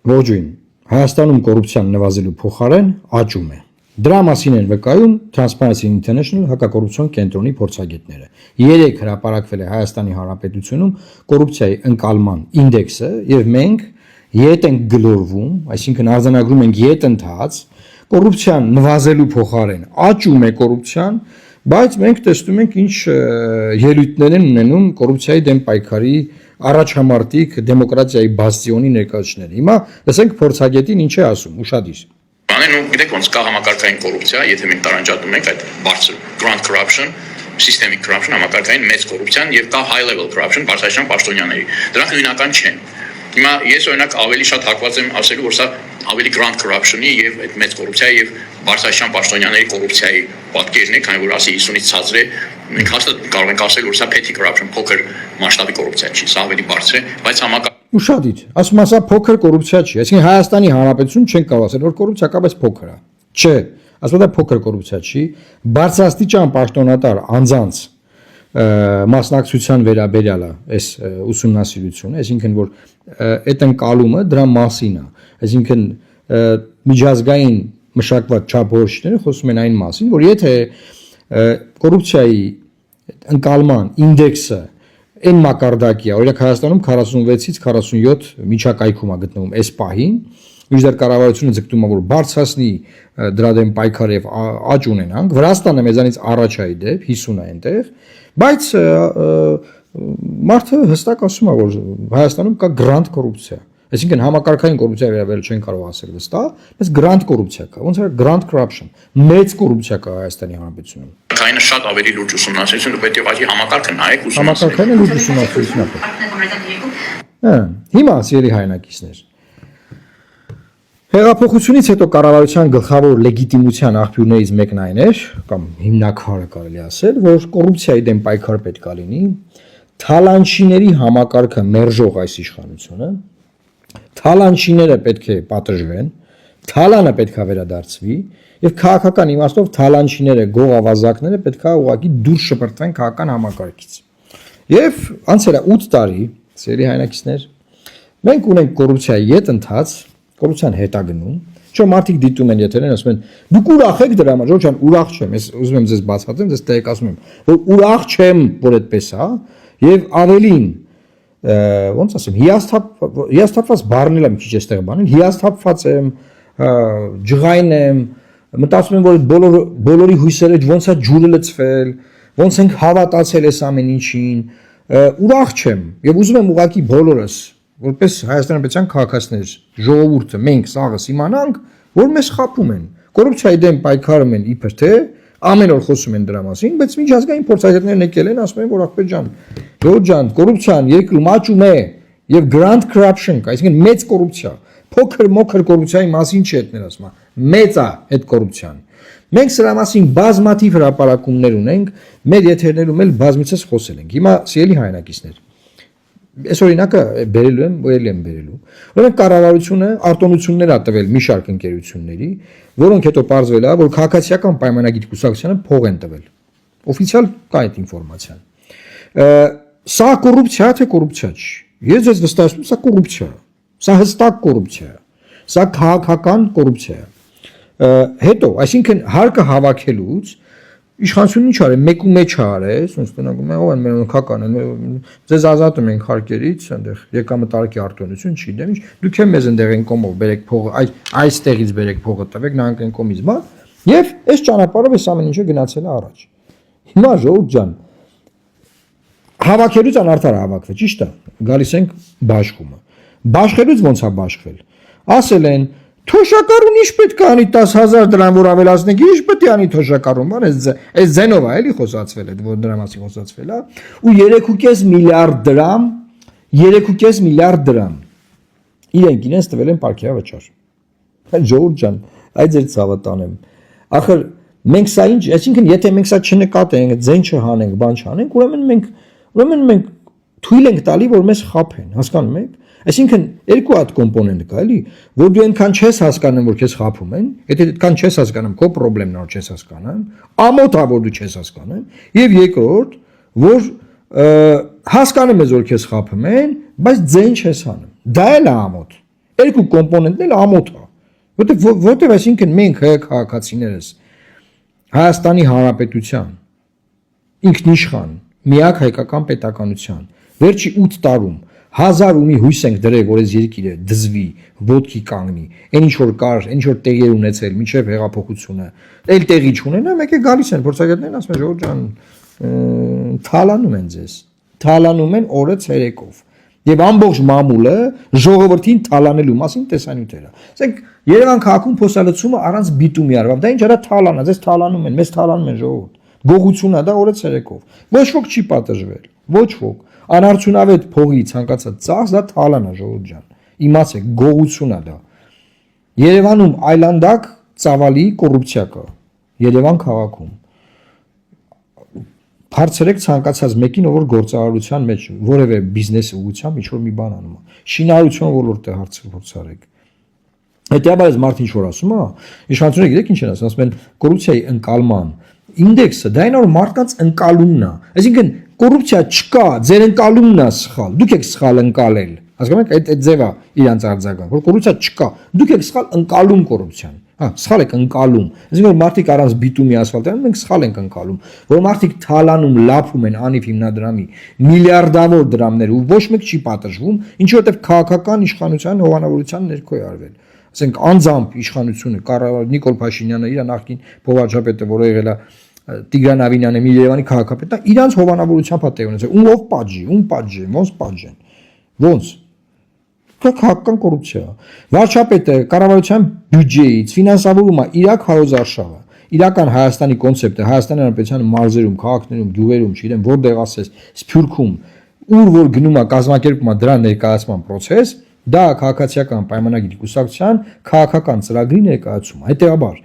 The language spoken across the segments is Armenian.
Ոչինչ Հայաստանում կոռուպցիան նվազելու փոխարեն աճում է։ Դրա մասին են վկայում Transparency International հակակոռուպցիոն կենտրոնի փորձագետները։ Երեք հրապարակվել է Հայաստանի Հանրապետությունում կոռուպցիայի ընկալման ինդեքսը եւ մենք ետ ենք գլորվում, այսինքն արձանագրում ենք ետ ընթաց, կոռուպցիան նվազելու փոխարեն աճում է կոռուպցիան, բայց մենք տեսնում ենք ինչ ելույթներ են ունենում կոռուպցիայի դեմ պայքարի առաջամարտիկ դեմոկրատիայի բաստիոնի ներկայացուցիչները։ Հիմա լսենք փորձագետին ինչ է ասում, ուշադիր։ Անեն ու գիտեք ոնց կա համակարգային կոռուպցիա, եթե մենք տարանջատում ենք այդ բարձր grand corruption, systemic corruption, համակարգային մեծ կոռուպցիան եւ կա high level corruption, բարձրաստիճան պաշտոնյաների։ Դրանք նույնական չեն։ Հիմա ես օրինակ ավելի շատ հակված եմ ասելու, որ սա ավելի grand corruption-ի եւ այդ մեծ կոռուպցիայի եւ բարձրաստիճան պաշտոնյաների կոռուպցիայի պատկերն է, քանի որ ասի 50-ից ցածր է, մենք հաստատ կարող ենք ասել, որ սա petty corruption, փոքր մասշտաբի կոռուպցիա չի, սա ավելի բարձր է, բայց Ուշադիր, ասում ասա փոքր կոռուպցիա չի, այսինքն Հայաստանի Հանրապետություն չեն կարող ասել, որ կոռուպցիա կա, բայց փոքր է։ Չէ, ասում դա փոքր կոռուպցիա չի, բարձրաստիճան պաշտոնատար անձանց մասնակցության վերաբերյալ է այս ուսումնասիրությունը, այսինքն որ այդ ընկալումը դրա մասին է, այսինքն միջազգային մշակված չափորոշիչները խոսում են այն մասին, որ եթե կոռուպցիայի ընկալման ինդեքսը Այն մակարդակի է, օրինակ Հայաստանում 46-ից 47 միջակայքում է գտնվում այս պահին, մինչդեռ կառավարությունը ձգտում է որ բարձրացնի դրա դեմ պայքար եւ աճ ունենանք, Վրաստանը մեզանից առաջ է դեպ 50 է այնտեղ, բայց մարդը հստակ ասում է որ Հայաստանում կա գրանտ կոռուպցիա, այսինքն համակարգային կոռուպցիա վերաբերել չեն կարող ասել վստահ, բայց գրանտ կոռուպցիա կա, ոնց է grant corruption, մեծ կոռուպցիա կա Հայաստանի Հանրապետությունում։ Կայինը շատ ավելի լուրջ ուսումնասիրություն պետք է վայրի համակարգը նայեք Համակարգային լուրջ ուսումնասիրություն է։ Հիմա սիրելի հայրենակիցներ Հեղափոխությունից հետո կառավարության գլխավոր լեգիտիմության աղբյուրներից մեկն այն էր, կամ հիմնակարը կարելի ասել, որ կոռուպցիայի դեմ պայքար պետք է լինի, թալանչիների համակարգը մերժող այս իշխանությունը, թալանչիները պետք է պատժվեն, թալանը պետք է վերադարձվի, եւ քաղաքական իմաստով թալանչիները, գողավազակները պետք է ուղղակի դուրս շպրտվեն քաղաքական համակարգից։ Եվ անցել է 8 տարի, սերի հայրենակիցներ, մենք ունենք կոռուպցիայի ետ ընթաց, կոռուպցիան հետ է գնում, չէ՞ մարդիկ դիտում են եթերեն, ասում են դուք ուրախ եք դրա համար, Ժորժան, ուրախ չեմ, ես ուզում եմ ձեզ բացատրեմ, ձեզ տեղեկացնում եմ, որ ուրախ չեմ, որ այդպես է, եւ ավելին ոնց ասեմ, հիասթափված բառն էլ եմ քիչ էստեղ բանին, հիասթափված եմ, ջղայն եմ, մտածում եմ, որ բոլորի հույսերը ոնց է ջուրը լցվել, ոնց ենք հավատացել այս ամեն ինչին, ուրախ չեմ եւ ուզում եմ ուղղակի բոլորս, որպես Հայաստանի Հանրապետության քաղաքացիներ, ժողովուրդը, մենք սաղս իմանանք, որ մեզ խաբում են, կոռուպցիայի դեմ պայքարում են իբր թե ամեն օր խոսում են դրա մասին, բայց միջազգային փորձագետներն եկել են, ասում են, որ ախպեր ջան, Ժորժան, կոռուպցիան երկրում աճում է եւ grand corruption կա, այսինքն մեծ կոռուպցիա, փոքր կոռուպցիայի մասին չի այդներ ասում, մեծ է այդ կոռուպցիան։ Մենք սրա մասին բազմաթիվ հրապարակումներ ունենք, մեր եթերներում էլ բազմիցս խոսել ենք։ Հիմա սիրելի հայրենակիցներ, այս օրինակը բերելու եմ, ելի եմ բերելու։ Ուրեմն կառավարությունը արտոնություններ ա տվել մի շարք ընկերությունների, որոնք հետո պարզվել է, որ քաղաքացիական պայմանագիր կուսակցությանը փող են տվել։ Օֆիցիալ կա այդ ինֆորմացիան։ Սա կոռուպցիա թե կոռուպցիա չի։ Ես ձեզ վստահում եմ, սա կոռուպցիա է։ Սա հստակ կոռուպցիա է։ Սա քաղաքական կոռուպցիա է։ Հետո, այսինքն հարկը հավաքելուց իշխանությունն ինչ արել, մեկ ու մեջ արել, ոնց տնագում է, ով են մեր քաղաքական, ձեզ ազատում ենք հարկերից, այնտեղ եկամտարկի արտոնություն չի, դեմ ինչ, դուք եմ մեզ այնտեղ են կոմով բերեք փողը, այստեղից բերեք փողը տվեք, նրանք են կոմից բա, եւ այս ճանապարհով այս ամեն ինչը գնացել է առաջ։ Հիմա ժողովուրդ ջան, հավաքելուց անարդար հավաքվել, ճիշտ է, գալիս ենք բաշխումը։ Բաշխելուց ոնց է բաշխվել։ Ասել են Թոշակառուն ինչ պետք է անի 10,000 դրամ որ ավելացնենք, ինչ պետք է անի թոշակառուն, բան այս ձենով է էլի խոսացվել, որ դրա մասին խոսացվել է, ու 3.5 միլիարդ դրամ իրենք իրենց տվել են պարգևավճար։ Ժողովուրդ ջան, այդ ձեր ցավը տանեմ։ Ախր մենք սա ինչ, այսինքն եթե մենք սա չնկատենք, ձեն չհանենք, բան չանենք, ուրեմն մենք թույլ ենք տալի, որ մեզ խաբեն, հասկանում եք։ Այսինքն երկու հատ կոմպոնենտ կա, էլի, որ դու այնքան չես հասկանում, որ քեզ խաբում են, եթե այդքան չես հասկանում, քո խնդիրն որ չես հասկանում, ամոթ է որ դու չես հասկանում, եւ երկրորդ, որ հասկանում ես որ քեզ խաբում են, բայց ձեն չես անում։ Դա էլ է ամոթ։ Երկու կոմպոնենտն էլ ամոթ է։ Որտեվ այսինքն մենք քաղաքացիներս Հայաստանի Հանրապետության ինքնիշխան միակ հայկական պետականության վերջի 8 տարում 1000 ու մի հույս ենք դրել, որ այս երկիրը դզվի, ոտքի կանգնի, այն ինչ որ կար, այն ինչ որ տեղի ունեցել, մինչև հեղափոխությունը, էլ տեղի չունենա, մեկ է գալիս են փորձագետներն ասում են Ժողովուրդ ջան, թալանում են ձեզ, թալանում են օրը ցերեկով։ Եվ ամբողջ մամուլը ժողովրդին թալանելու մասին տեսանյութերը։ Ասենք Երևան քաղաքում փոսալցումը առանց բիտումի արվավ, դա ինչ արա թալանա, ձեզ թալանում են, մեզ թալանում են ժողովուրդ։ Գողությունն է դա օրը ցերեկով։ Ոչ ոք չի պատժվել, ոչ ոք։ Անարդյունավետ փողի ցանկացած ծախս դա թալան է ժողովուրդ ջան։ Իմացեք, գողություն է դա։ Երևանում այլանդակ ծավալի կոռուպցիա կա։ Երևան քաղաքում։ Հարցրեք ցանկացած մեկին, ով որ գործարարության մեջ որևէ բիզնես ուղղությամբ ինչ որ մի բան անում է։ Շինարարության ոլորտը հարցրեք։ Հետեւաբար այս մարդը ինչ որ ասում է, իշխանությունը գիտեք ինչ են ասում են կոռուպցիայի ընկալման ինդեքսը, դա այն որ մարդկանց ընկալումն է։ Այսինքն կոռուպցիա չկա, ձեր ընկալումն է սխալ։ Դուք եք սխալ ընկալել։ Հասկանում եք, այդ ձևա իրանց արձագանք, որ կոռուպցիա չկա։ Դուք եք սխալ ընկալում կոռուպցիան։ Հա, սխալ եք ընկալում։ Այսինքն որ մարդիկ առանց բիտումի ասֆալտային մենք սխալ ենք ընկալում, որ մարդիկ թալանում, լափում են անիվ հիմնադրամի միլիարդավոր դրամներ ու ոչ մեկ չի պատժվում, ինչ որտեվ քաղաքական իշխանության հովանավորության ներքո է արվել։ Ասենք անձամբ իշխանությունը կառավար Նիկոլ Փաշինյանը, իր նախկին փոխվարչապետը, որը եղել է Տիգրան Ավինյանը, մի Երևանի քաղաքապետը, իրանց հովանավորությամբ է տեղ ունեցել։ Ում ով պատժի, ում պատժեն, ոնց պատժեն։ Ոնց քաղաքական կոռուպցիա։ Վարչապետը կառավարության բյուջեից ֆինանսավորում է Իրաք Հարոզարշավը։ Իրական Հայաստանի կոնցեպտը Հայաստանի Հանրապետության մարզերում, քաղաքներում, գյուղերում, չգիտեմ, որտեղ ասես, Սփյուռքում, ուր որ գնում է կազմակերպում է դրա ներկայացման process, դա քաղաքացիական պայմանագիր կուսակցության քաղաքական ծրագրի ներկայացում։ Հետեւաբար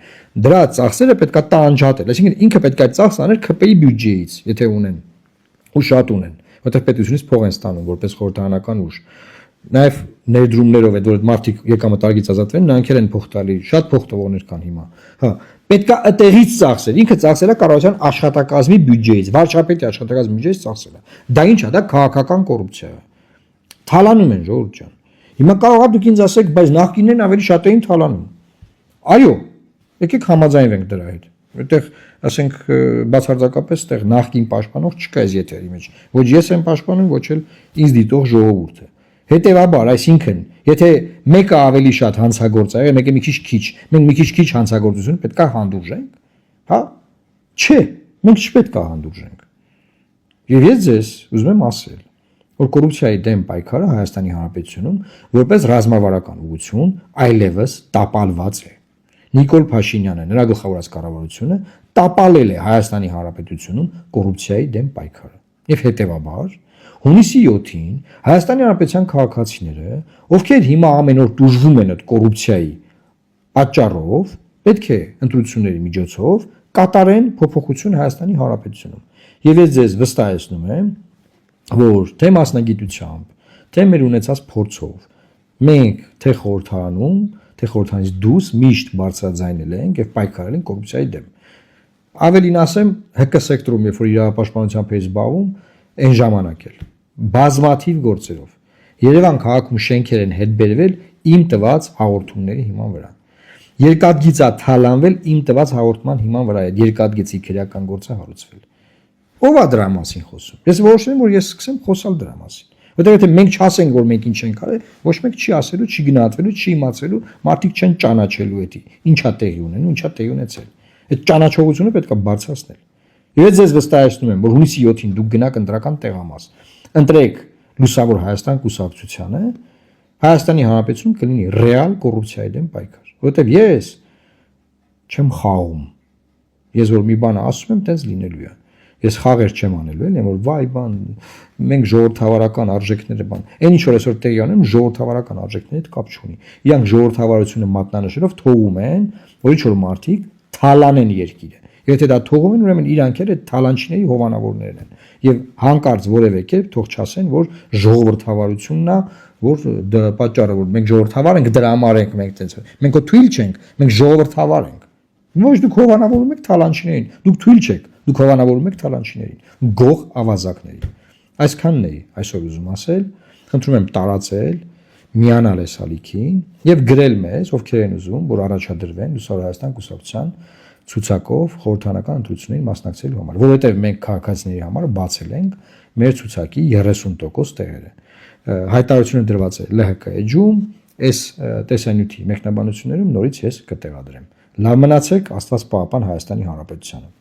դրա ծախսերը պետքա տանջատել, այսինքն ինքը պետք է ծախս աներ ՔՊ-ի բյուջեից, եթե ունեն ու շատ ունեն, որտեղ պետությունից փող են ստանում որպես խորհրդարանական ուժ։ Նաև ներդրումներով այդ որ մարդիկ եկամտարգից ազատվեն, նրանք են փող տալի, շատ փող տվողներ կան հիմա։ Հա, պետքա այդտեղից ծախսել, ինքը ծախսելա կառավարության աշխատակազմի բյուջեից, վարչապետի աշխատակազմի բյուջեից ծախսելա։ Դա ինչ է, դա քաղաքական կոռուպցիա է։ Թալանում են ժողովուրդ ջան։ Հիմա կարող է դուք ինձ ասեք, բայց նախկիններն ավելի շատ էին թալանում։ Այո, եկեք համաձայնվենք դրա հետ։ Որտեղ ասենք բացարձակապես այդտեղ նախկին պաշտպանող չկա այս եթերի մեջ։ Ոչ ես եմ պաշտպանում, ոչ էլ ինձ դիտող ժողովուրդը։ Հետևաբար, այսինքն, եթե մեկը ավելի շատ հանցագործ է, մեկը մի քիչ, մենք մի քիչ հանցագործություն պետք է հանդուրժենք, հա? Չէ, մենք չպետք է հանդուրժենք։ Եվ ես ձեզ ուզում եմ ասել, որ կոռուպցիայի դեմ պայքարը Հայաստանի Հանրապետությունում որպես ռազմավարական ուղղություն այլևս տապալված է։ Նիկոլ Փաշինյանը, նրա գլխավորած կառավարությունը տապալել է Հայաստանի Հանրապետությունում կոռուպցիայի դեմ պայքարը։ Եվ հետևաբար հունիսի 7-ին Հայաստանի Հանրապետության քաղաքացիները, ովքեր հիմա ամեն օր տուժվում են այդ կոռուպցիայի պատճառով, պետք է ընտրությունների միջոցով կատարեն փոփոխություն Հայաստանի Հանրապետությունում։ Եվ ես ձեզ վստահեցնում եմ, որ թե մասնագիտությամբ, թե մեր ունեցած փորձով մենք թե խորհրդարանում, թե խորհրդանից դուրս միշտ բարձրաձայնել ենք եւ պայքարել ենք կոռուպցիայի դեմ։ Ավելին ասեմ, ՀԿ սեկտորում, երբ որ իրավապաշտպանությամբ է զբաղվում, այն ժամանակ էլ բազմաթիվ գործերով Երևան քաղաքում շենքեր են հետ բերվել իմ տված հաղորդումների հիման վրա։ Երկաթգիծա թալանվել իմ տված հաղորդման հիման վրա է երկաթգիծի քրեական գործը հարուցվել։ Ո՞վ է դրա մասին խոսում։ Ես որոշել եմ, որ ես սկսեմ խոսալ դրա մասին։ Որտեղ եթե մենք չասենք, որ մենք ինչ ենք արել, ոչ մեկ չի ասելու, չի գնահատվելու, չի իմացելու, մարդիկ չեն ճանաչելու էդի։ Ինչա տեղի ունենում, ինչա տեղի ունեցել։ Այդ ճանաչողությունը պետք է բարձրացնել։ Ես ձեզ վստահեցնում եմ, որ հունիսի 7-ին դուք գնաք ընտրական տեղամաս։ Ընտրեք Լուսավոր Հայաստան կուսակցությանը, Հայաստանի Հանրապետություն կլինի ռեալ կոռուպցիայի դեմ պայքար։ Որովհետև ես չեմ խաղում։ Ես որ մի բան ասում եմ, տենց լինելու է։ Ես խաղեր չեմ անելու, էլի, որ վայ բան, մենք ժողովրդավարական արժեքները բան։ Այն ինչ որ այսօր տեղի ունեն, ժողովրդավարական արժեքների հետ կապ չունի։ Իրանք ժողովրդավարությունը մատնանշելով թողում են, որ ինչ որ մարդիկ թալանեն երկիրը։ Եթե դա թողում են, ուրեմն իրանք էլ այդ թալանչիների հովանավորներն են։ Եվ հանկարծ որևէ կերպ թող չասեն, որ ժողովրդավարությունն է, որ դա պատճառը որ մենք ժողովրդավար ենք, դրա համար ենք մենք տենց։ Մենք ու թույլ չենք, մենք ժողովրդավար ենք։ Ոչ դուք հովանավորում եք թալանչիներին, դուք թույլ չեք, դուք հովանավորում եք թալանչիներին, գող ավազակներին։ Այսքանն է այսօր ուզում ասել, խնդրում եմ տարածել, միանալ այս ալիքին եւ գրել մեզ, ովքեր են ուզում, որ առաջադրվեն Լուսավոր Հայաստան կուսակցության ցուցակով խորհրդանական ընտրություններին մասնակցելու համար, որովհետեւ մենք քաղաքացիների համար բացել ենք մեր ցուցակի 30% տեղերը։ Հայտարարությունը դրված է ԼՀԿ էջում, այս տեսանյութի մեկնաբանություններում նորից ես կտեղադրեմ։ Լավ մնացեք, Աստված պահապան Հայաստանի Հանրապետությանը։